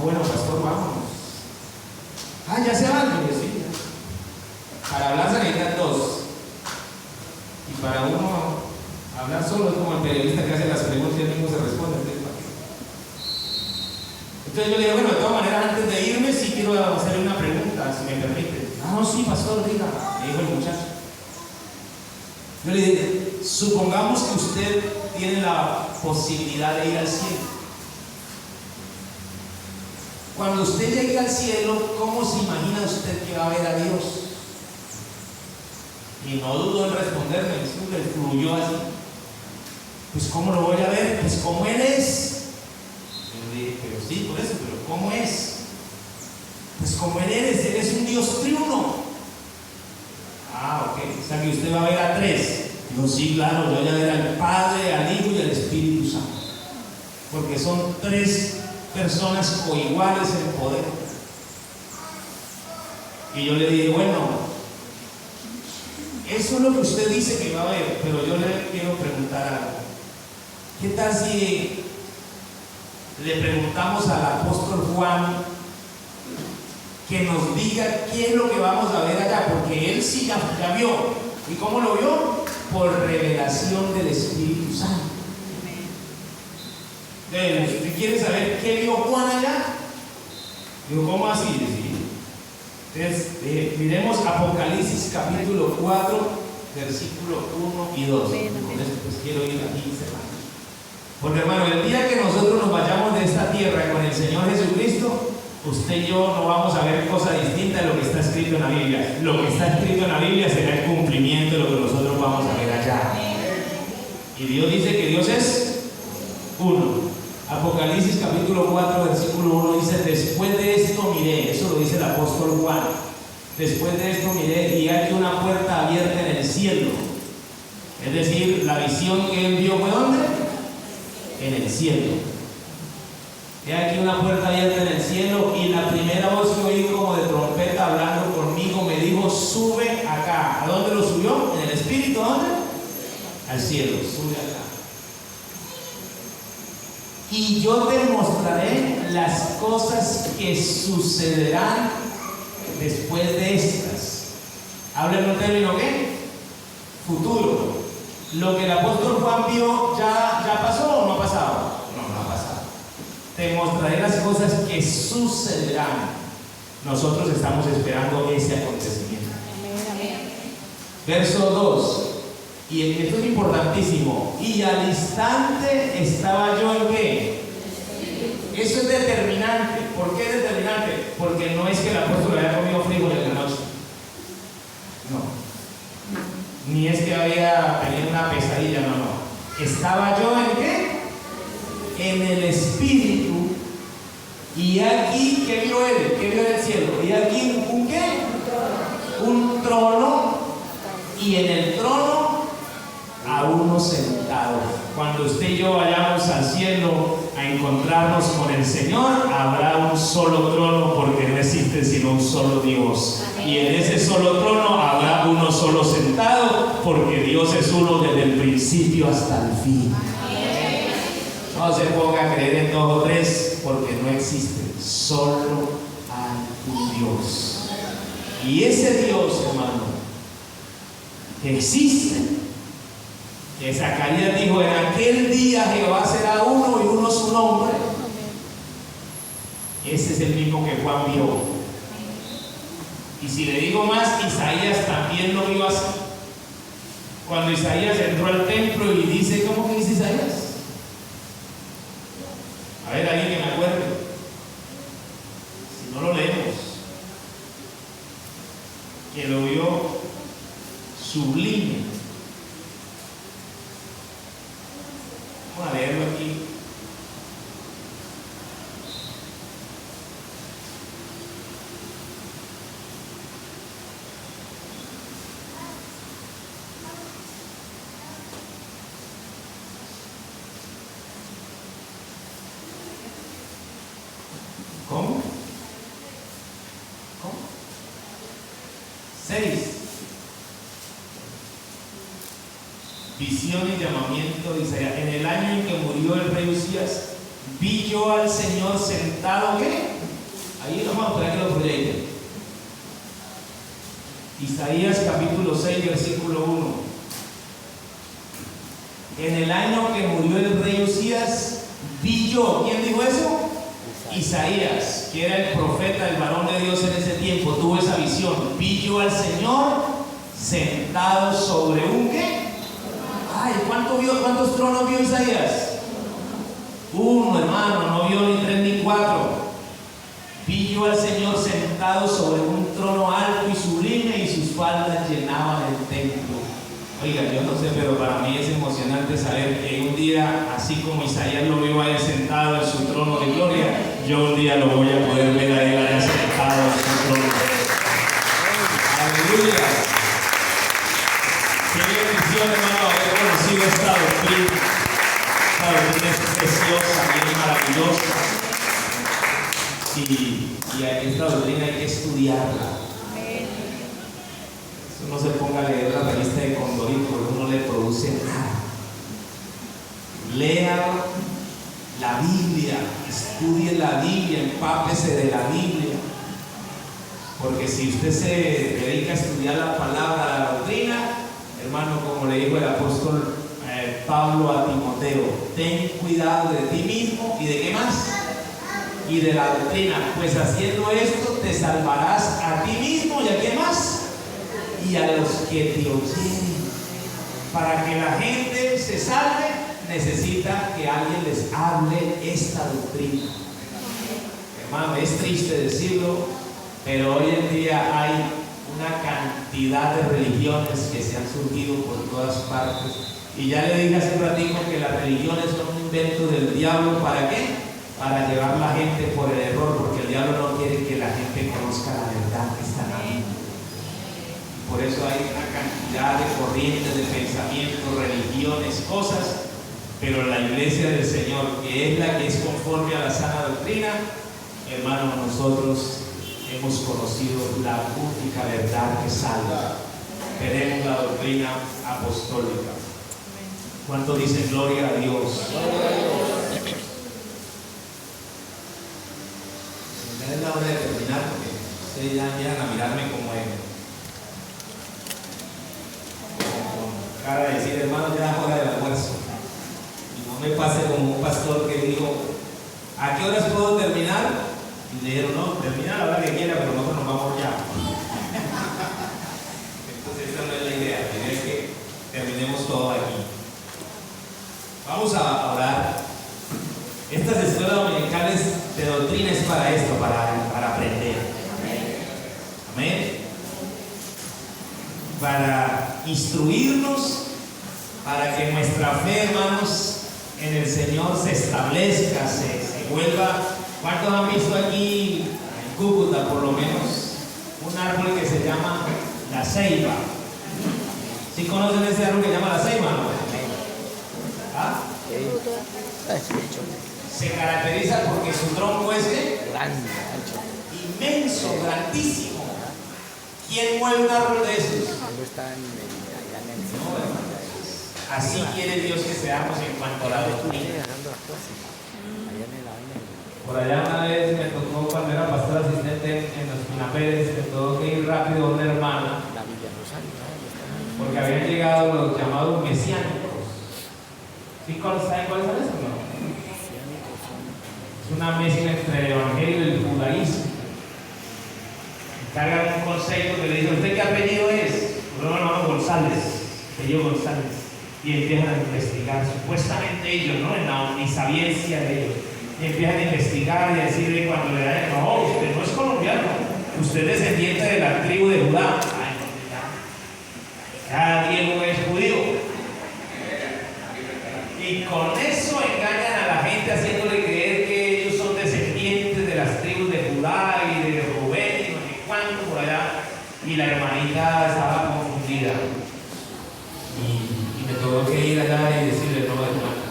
Bueno, pastor, vámonos. Ya se van, yo decía. Para hablar se necesitan dos. Y para uno hablar solo es como el periodista que hace las preguntas y él mismo se responde. Entonces yo le dije, bueno, de todas maneras, antes de irme, sí quiero hacerle una pregunta, si me permite. No, sí, pastor, diga, me dijo el muchacho. Yo le dije, supongamos que usted tiene la posibilidad de ir al cielo. Cuando usted llegue al cielo, ¿cómo se imagina usted que va a ver a Dios? Y no dudó en responderme, le fluyó así. Pues ¿cómo lo voy a ver? Pues ¿cómo Él es? Yo le dije, pero sí, por eso, pero ¿cómo es? Pues como Él es un Dios triuno. Ah, ok, o sea que usted va a ver a tres. Yo sí, claro, yo voy a ver al Padre, al Hijo y al Espíritu Santo. Porque son tres personas coiguales en poder. Y yo le dije, bueno, eso es lo que usted dice que va a ver, pero yo le quiero preguntar algo. ¿Qué tal si le preguntamos al apóstol Juan que nos diga qué es lo que vamos a ver allá? Porque él sí ya vio. ¿Y cómo lo vio? Por revelación del Espíritu Santo. ¿Usted quiere saber qué vio Juan allá? Digo, ¿cómo así? Entonces, miremos Apocalipsis capítulo 4, versículo 1 y 2. Con esto pues quiero ir aquí cerrando. Porque hermano, el día que nosotros nos vayamos de esta tierra con el Señor Jesucristo, usted y yo no vamos a ver cosa distinta de lo que está escrito en la Biblia. Lo que está escrito en la Biblia será el cumplimiento de lo que nosotros vamos a ver allá. Y Dios dice que Dios es uno. Apocalipsis capítulo 4, versículo 1 dice, después de esto miré, eso lo dice el apóstol Juan, después de esto miré y hay una puerta abierta en el cielo. Es decir, la visión que él vio fue ¿dónde? En el cielo. He aquí una puerta abierta en el cielo y la primera voz que oí como de trompeta hablando conmigo me dijo, sube acá. ¿A dónde lo subió? ¿En el Espíritu? ¿A dónde? Al cielo, sube acá. Y yo te mostraré las cosas que sucederán después de estas. Habla en un término ¿qué? Futuro. Lo que el apóstol Juan vio ya pasó o no ha pasado. No ha pasado. Te mostraré las cosas que sucederán. Nosotros estamos esperando ese acontecimiento. Verso 2. Y esto es importantísimo. Y al instante estaba yo en qué. Eso es determinante. ¿Por qué es determinante? Porque no es que el apóstol haya comido frijoles en la noche. No. Ni es que había tenido una pesadilla, no. Estaba yo en qué. En el Espíritu. Y aquí, ¿qué vio él? ¿Qué vio en el cielo? Y aquí, ¿un qué? Un trono. Y en el trono a uno sentado. Cuando usted y yo vayamos al cielo a encontrarnos con el Señor, habrá un solo trono, porque no existe sino un solo Dios. Y en ese solo trono habrá uno solo sentado, porque Dios es uno desde el principio hasta el fin. No se ponga a creer en dos o tres, porque no existe, solo hay un Dios. Y ese Dios, hermano, que existe, que Zacarías dijo, en aquel día Jehová será uno y uno su nombre. Ese es el mismo que Juan vio. Y si le digo más, Isaías también lo vio así. Cuando Isaías entró al templo y dice, ¿cómo que dice Isaías? A ver, alguien que me acuerde. Si no lo leemos. Que lo vio sublime. Vamos a leerlo aquí. ¿Cómo? 6. Visión y llamamiento de Isaías. En el año en que murió el rey Usías, vi yo al Señor sentado, ¿qué? Ahí vamos a poner que lo proyecten. Isaías capítulo 6, versículo 1. En el año que murió el rey Usías, vi yo. ¿Quién dijo eso? Isaías, que era el profeta, el varón de Dios en ese tiempo, tuvo esa visión. Vi yo al Señor sentado sobre un ¿qué? ¿Cuántos tronos vio Isaías? Uno, hermano, no vio ni 3 ni 4. Vi yo al Señor sentado sobre un trono alto y sublime, y sus faldas llenaban el templo. Oiga, yo no sé, pero para mí es emocionante saber que un día, así como Isaías lo vio a él sentado en su trono de gloria, yo un día lo voy a poder ver a él allá sentado en su trono. Aleluya. Qué bendición, hermano, haber conocido esta doctrina. Esta doctrina es preciosa, bien maravillosa. Y esta doctrina hay que estudiarla. Eso no se ponga a leer la revista de Condorito, porque uno no le produce nada. Lea la Biblia, estudie la Biblia, empápese de la Biblia. Porque si usted se dedica a estudiar la palabra, la doctrina, hermano, como le dijo el apóstol Pablo a Timoteo, ten cuidado de ti mismo y de qué más, y de la doctrina, pues haciendo esto te salvarás a ti mismo y a qué más, y a los que te oyeren. Para que la gente se salve, necesita que alguien les hable esta doctrina. Hermano, es triste decirlo, pero hoy en día hay una cantidad de religiones que se han surgido por todas partes. Y ya le dije hace un ratito que las religiones son un invento del diablo. ¿Para qué? Para llevar la gente por el error, porque el diablo no quiere que la gente conozca la verdad que está en él. Por eso hay una cantidad de corrientes de pensamientos, religiones, cosas, pero la iglesia del Señor, que es la que es conforme a la sana doctrina, hermanos, nosotros hemos conocido la única verdad que salva. Tenemos la doctrina apostólica. ¿Cuánto dicen gloria a Dios? Ya es la hora de terminar, porque ustedes ya empiezan a mirarme como con cara de decir, hermano, ya es hora del almuerzo. Y no me pase como un pastor que dijo, ¿a qué horas puedo terminar? Y le dijeron, no, termina a la hora que quiera, pero nosotros nos vamos ya. Entonces esa no es la idea. La idea es que terminemos todo aquí. Vamos a orar. Estas escuelas dominicales de doctrina es para esto, para aprender. Amén. Para instruirnos, para que nuestra fe, hermanos, en el Señor se establezca, se vuelva. ¿Cuántos han visto aquí en Cúcuta, por lo menos, un árbol que se llama la ceiba? ¿Sí conocen ese árbol que se llama la ceiba, no? ¿Ah? Se caracteriza porque su tronco es Grande, ancho. inmenso, grandísimo. ¿Quién mueve un árbol de esos? Así quiere Dios que seamos en cuanto a la doctrina. Por allá una vez me tocó, cuando era pastor asistente en los Pinaperes, me tuvo que ir rápido a una hermana, porque habían llegado los llamados mesiánicos. ¿Sí saben cuáles son esos? No? Es una mezcla entre el evangelio y el judaísmo. Cargan un concepto que le dice, ¿usted qué apellido es? No, González, apellido González. Y empiezan a investigar, supuestamente ellos, ¿no? En la omnisabiencia de ellos. Y empiezan a investigar y a decirle cuando le dan, no, usted no es colombiano, usted es descendiente de la tribu de Judá. Ay, no, cada griego es judío. Y con eso engañan a la gente haciéndole creer que ellos son descendientes de las tribus de Judá y de Rubén y no sé cuánto por allá. Y la hermanita estaba confundida. Y me tuvo que ir allá y decirle, no, hermana,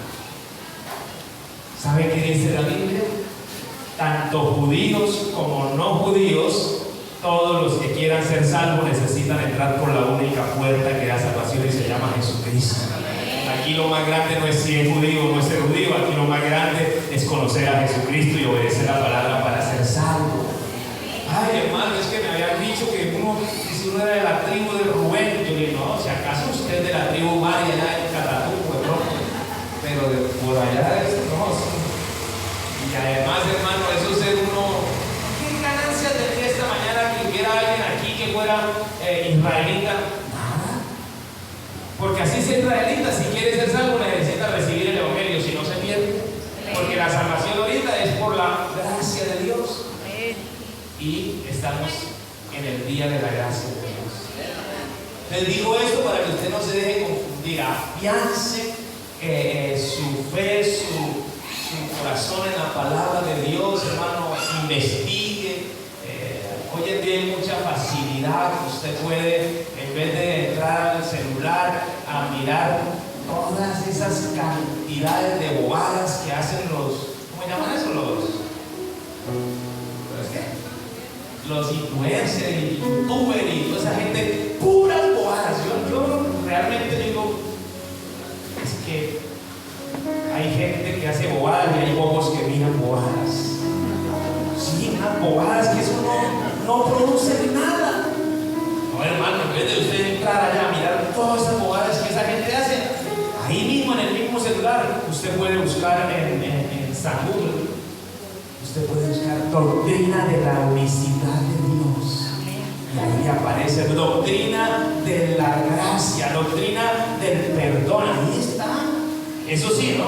¿sabe qué dice la Biblia? Tanto judíos como no judíos, todos los que quieran ser salvos necesitan entrar por la única puerta que da salvación y se llama Jesucristo. Aquí lo más grande no es si es judío o no es ser judío, aquí lo más grande es conocer a Jesucristo y obedecer la palabra para ser salvo. Ay, hermano, es que me habían dicho que si uno era de la tribu de Rubén, yo le digo, no, si acaso usted es de la tribu María, allá en Catatumbo, pero por allá no. Y además, hermano, eso es ser uno. ¿Qué ganancia tendría esta mañana que hubiera alguien aquí que fuera israelita? Nada. Porque así es israelita, si quiere ser salvo, se deje confundir, afiance su fe, su corazón en la palabra de Dios, hermano, investigue. Hoy en día hay mucha facilidad que usted puede, en vez de entrar al celular a mirar todas esas cantidades de bobadas que hacen los, ¿cómo llaman eso? Los influencers y youtubers y toda esa gente, puras bobadas. Yo realmente digo, es que hay gente que hace bobadas y hay bobos que miran bobadas. Sí, unas bobadas que eso no produce nada. No, hermano, en vez de usted entrar allá a mirar todas esas bobadas que esa gente hace, ahí mismo en el mismo celular, usted puede buscar en San Google, usted puede buscar doctrina de la unicidad de Dios. Y ahí aparece doctrina de la gracia, doctrina del perdón. Ahí está. Eso sí, ¿no?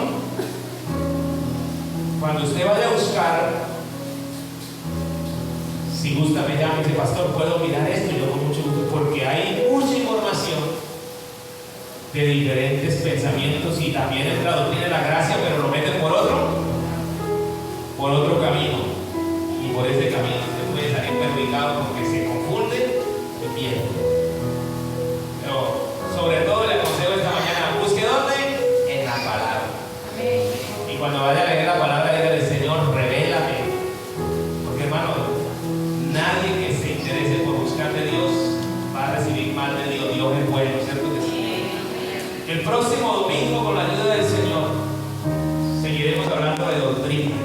Cuando usted vaya a buscar, si gusta me llama y dice, pastor, ¿puedo mirar esto? Y yo con mucho gusto, porque hay mucha información de diferentes pensamientos y también entra la doctrina de la gracia, pero lo meten por otro camino. Y por ese camino usted puede salir perjudicado porque se confunde y pierde. Pero sobre todo le aconsejo esta mañana, busque dónde. En la palabra. Y cuando vaya a leer la palabra, dígale, Señor, revélame. Porque, hermano, nadie que se interese por buscar de Dios va a recibir mal de Dios. Dios es bueno, ¿cierto que sí? El próximo domingo, con la ayuda del Señor, seguiremos hablando de doctrina.